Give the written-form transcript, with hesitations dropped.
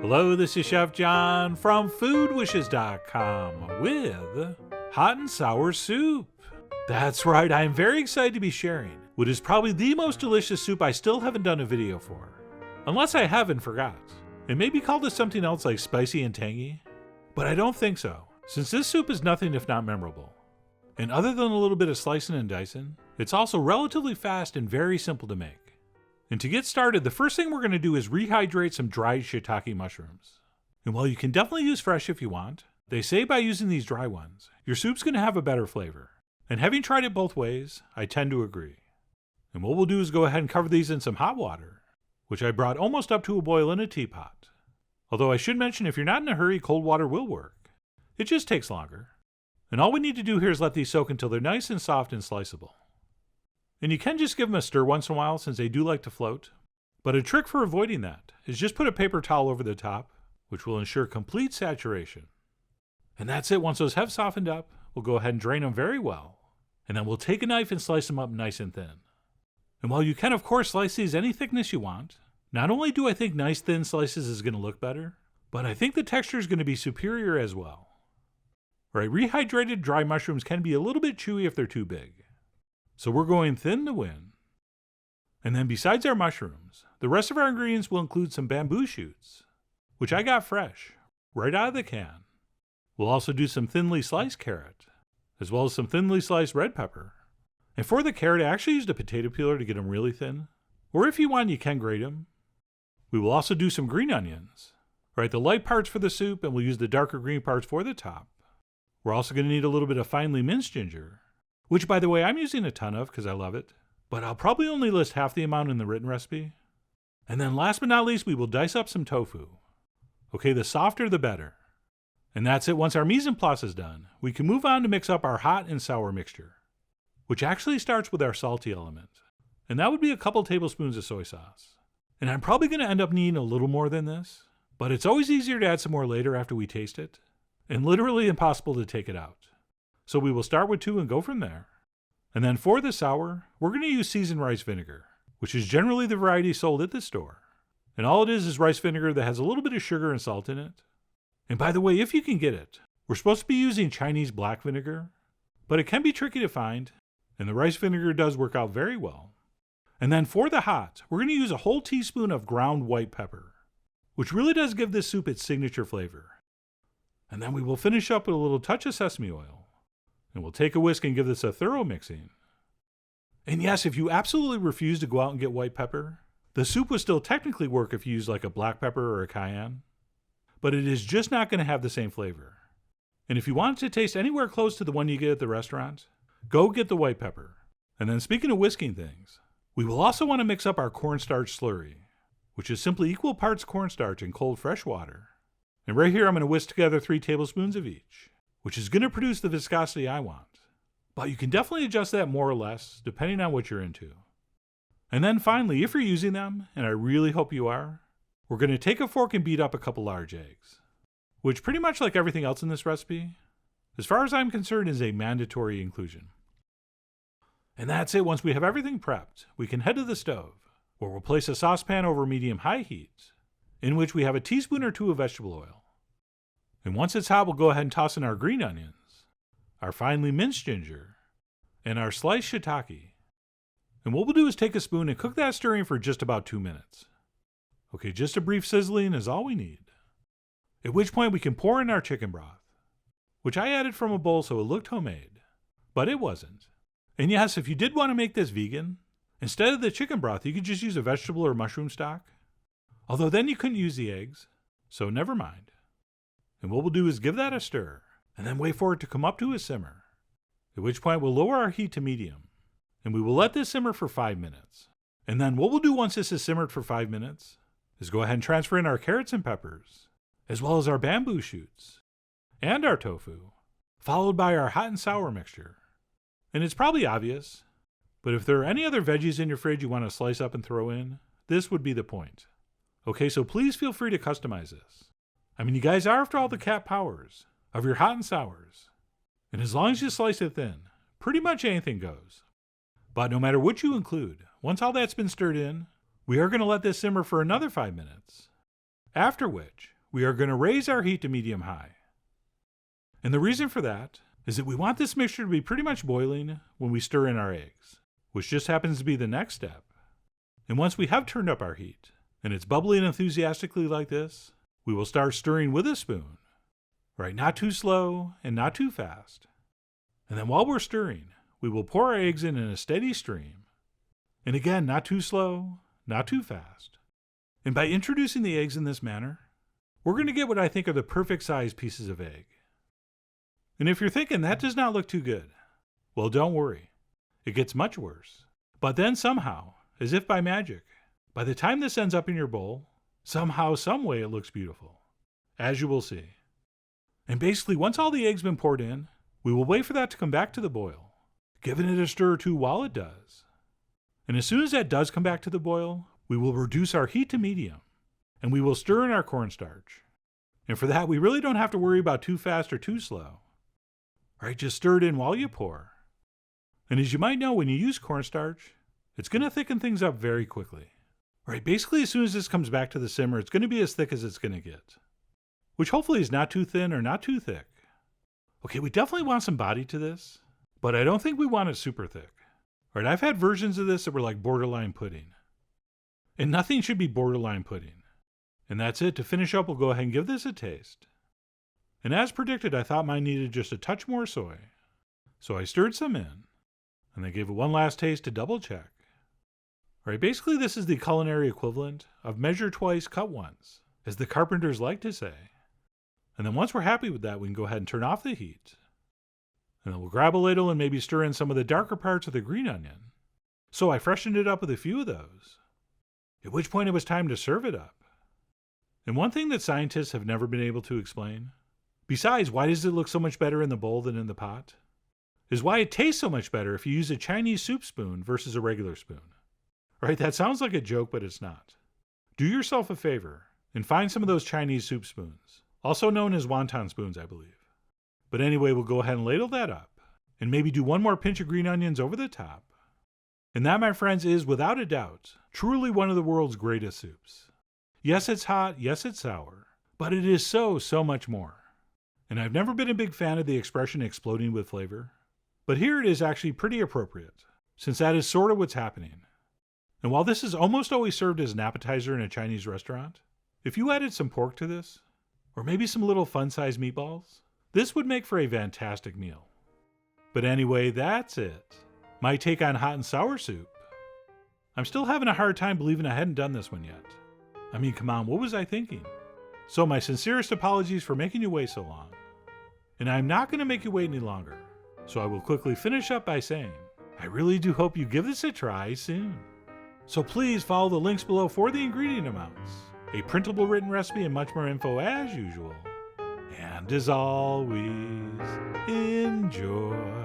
Hello, this is Chef John from foodwishes.com with hot and sour soup. That's right, I am very excited to be sharing what is probably the most delicious soup I still haven't done a video for. Unless I have and forgot. It may be called as something else like spicy and tangy, but I don't think so, since this soup is nothing if not memorable. And other than a little bit of slicing and dicing, it's also relatively fast and very simple to make. And to get started, the first thing we're going to do is rehydrate some dried shiitake mushrooms. And while you can definitely use fresh if you want, they say by using these dry ones, your soup's going to have a better flavor. And having tried it both ways, I tend to agree. And what we'll do is go ahead and cover these in some hot water, which I brought almost up to a boil in a teapot. Although I should mention, if you're not in a hurry, cold water will work. It just takes longer. And all we need to do here is let these soak until they're nice and soft and sliceable. And you can just give them a stir once in a while since they do like to float. But a trick for avoiding that is just put a paper towel over the top, which will ensure complete saturation. And that's it. Once those have softened up, we'll go ahead and drain them very well. And then we'll take a knife and slice them up nice and thin. And while you can of course slice these any thickness you want, not only do I think nice thin slices is going to look better, but I think the texture is going to be superior as well. Right, rehydrated dry mushrooms can be a little bit chewy if they're too big. So we're going thin to win. And then besides our mushrooms, the rest of our ingredients will include some bamboo shoots, which I got fresh, right out of the can. We'll also do some thinly sliced carrot, as well as some thinly sliced red pepper. And for the carrot, I actually used a potato peeler to get them really thin. Or if you want, you can grate them. We will also do some green onions. Right, the light parts for the soup, and we'll use the darker green parts for the top. We're also going to need a little bit of finely minced ginger, which, by the way, I'm using a ton of because I love it, but I'll probably only list half the amount in the written recipe. And then last but not least, we will dice up some tofu. Okay, the softer the better. And that's it. Once our mise en place is done, we can move on to mix up our hot and sour mixture, which actually starts with our salty element. And that would be a couple tablespoons of soy sauce. And I'm probably going to end up needing a little more than this, but it's always easier to add some more later after we taste it, and literally impossible to take it out. So we will start with 2 and go from there. And then for the sour, we're going to use seasoned rice vinegar, which is generally the variety sold at the store. And all it is rice vinegar that has a little bit of sugar and salt in it. And by the way, if you can get it, we're supposed to be using Chinese black vinegar, but it can be tricky to find, and the rice vinegar does work out very well. And then for the hot, we're going to use a whole teaspoon of ground white pepper, which really does give this soup its signature flavor. And then we will finish up with a little touch of sesame oil. And we'll take a whisk and give this a thorough mixing. And yes, if you absolutely refuse to go out and get white pepper, the soup will still technically work if you use like a black pepper or a cayenne. But it is just not going to have the same flavor. And if you want it to taste anywhere close to the one you get at the restaurant, go get the white pepper. And then speaking of whisking things, we will also want to mix up our cornstarch slurry, which is simply equal parts cornstarch and cold fresh water. And right here I'm going to whisk together 3 tablespoons of each, which is going to produce the viscosity I want. But you can definitely adjust that more or less, depending on what you're into. And then finally, if you're using them, and I really hope you are, we're going to take a fork and beat up a couple large eggs, which pretty much like everything else in this recipe, as far as I'm concerned, is a mandatory inclusion. And that's it. Once we have everything prepped, we can head to the stove, where we'll place a saucepan over medium-high heat, in which we have a teaspoon or 2 of vegetable oil. And once it's hot, we'll go ahead and toss in our green onions, our finely minced ginger, and our sliced shiitake. And what we'll do is take a spoon and cook that stirring for just about 2 minutes. Okay, just a brief sizzling is all we need. At which point we can pour in our chicken broth, which I added from a bowl so it looked homemade, but it wasn't. And yes, if you did want to make this vegan, instead of the chicken broth, you could just use a vegetable or mushroom stock. Although then you couldn't use the eggs, so never mind. And what we'll do is give that a stir, and then wait for it to come up to a simmer, at which point we'll lower our heat to medium, and we will let this simmer for 5 minutes. And then what we'll do once this is simmered for 5 minutes is go ahead and transfer in our carrots and peppers, as well as our bamboo shoots, and our tofu, followed by our hot and sour mixture. And it's probably obvious, but if there are any other veggies in your fridge you want to slice up and throw in, this would be the point. Okay, so please feel free to customize this. I mean, you guys are after all the cat powers of your hot and sours. And as long as you slice it thin, pretty much anything goes. But no matter what you include, once all that's been stirred in, we are going to let this simmer for another 5 minutes. After which, we are going to raise our heat to medium-high. And the reason for that is that we want this mixture to be pretty much boiling when we stir in our eggs, which just happens to be the next step. And once we have turned up our heat, and it's bubbling enthusiastically like this, we will start stirring with a spoon. Right, not too slow and not too fast. And then while we're stirring, we will pour our eggs in a steady stream. And again, not too slow, not too fast. And by introducing the eggs in this manner, we're going to get what I think are the perfect size pieces of egg. And if you're thinking that does not look too good, well, don't worry. It gets much worse. But then somehow, as if by magic, by the time this ends up in your bowl, somehow, some way it looks beautiful, as you will see. And basically, once all the eggs have been poured in, we will wait for that to come back to the boil, giving it a stir or two while it does. And as soon as that does come back to the boil, we will reduce our heat to medium, and we will stir in our cornstarch. And for that, we really don't have to worry about too fast or too slow. Right, just stir it in while you pour. And as you might know, when you use cornstarch, it's going to thicken things up very quickly. Right, basically as soon as this comes back to the simmer, it's going to be as thick as it's going to get. Which hopefully is not too thin or not too thick. Okay, we definitely want some body to this, but I don't think we want it super thick. Right, I've had versions of this that were like borderline pudding. And nothing should be borderline pudding. And that's it. To finish up, we'll go ahead and give this a taste. And as predicted, I thought mine needed just a touch more soy. So I stirred some in, and then gave it one last taste to double check. Right, basically this is the culinary equivalent of measure twice, cut once, as the carpenters like to say. And then once we're happy with that, we can go ahead and turn off the heat. And then we'll grab a ladle and maybe stir in some of the darker parts of the green onion. So I freshened it up with a few of those. At which point it was time to serve it up. And one thing that scientists have never been able to explain, besides why does it look so much better in the bowl than in the pot, is why it tastes so much better if you use a Chinese soup spoon versus a regular spoon. Right, that sounds like a joke, but it's not. Do yourself a favor and find some of those Chinese soup spoons, also known as wonton spoons, I believe. But anyway, we'll go ahead and ladle that up, and maybe do one more pinch of green onions over the top. And that, my friends, is, without a doubt, truly one of the world's greatest soups. Yes, it's hot, yes, it's sour, but it is so, so much more. And I've never been a big fan of the expression exploding with flavor, but here it is actually pretty appropriate, since that is sort of what's happening. And while this is almost always served as an appetizer in a Chinese restaurant, if you added some pork to this, or maybe some little fun-sized meatballs, this would make for a fantastic meal. But anyway, that's it. My take on hot and sour soup. I'm still having a hard time believing I hadn't done this one yet. I mean, come on, what was I thinking? So my sincerest apologies for making you wait so long. And I'm not going to make you wait any longer. So I will quickly finish up by saying, I really do hope you give this a try soon. So please follow the links below for the ingredient amounts, a printable written recipe, and much more info as usual. And as always, enjoy.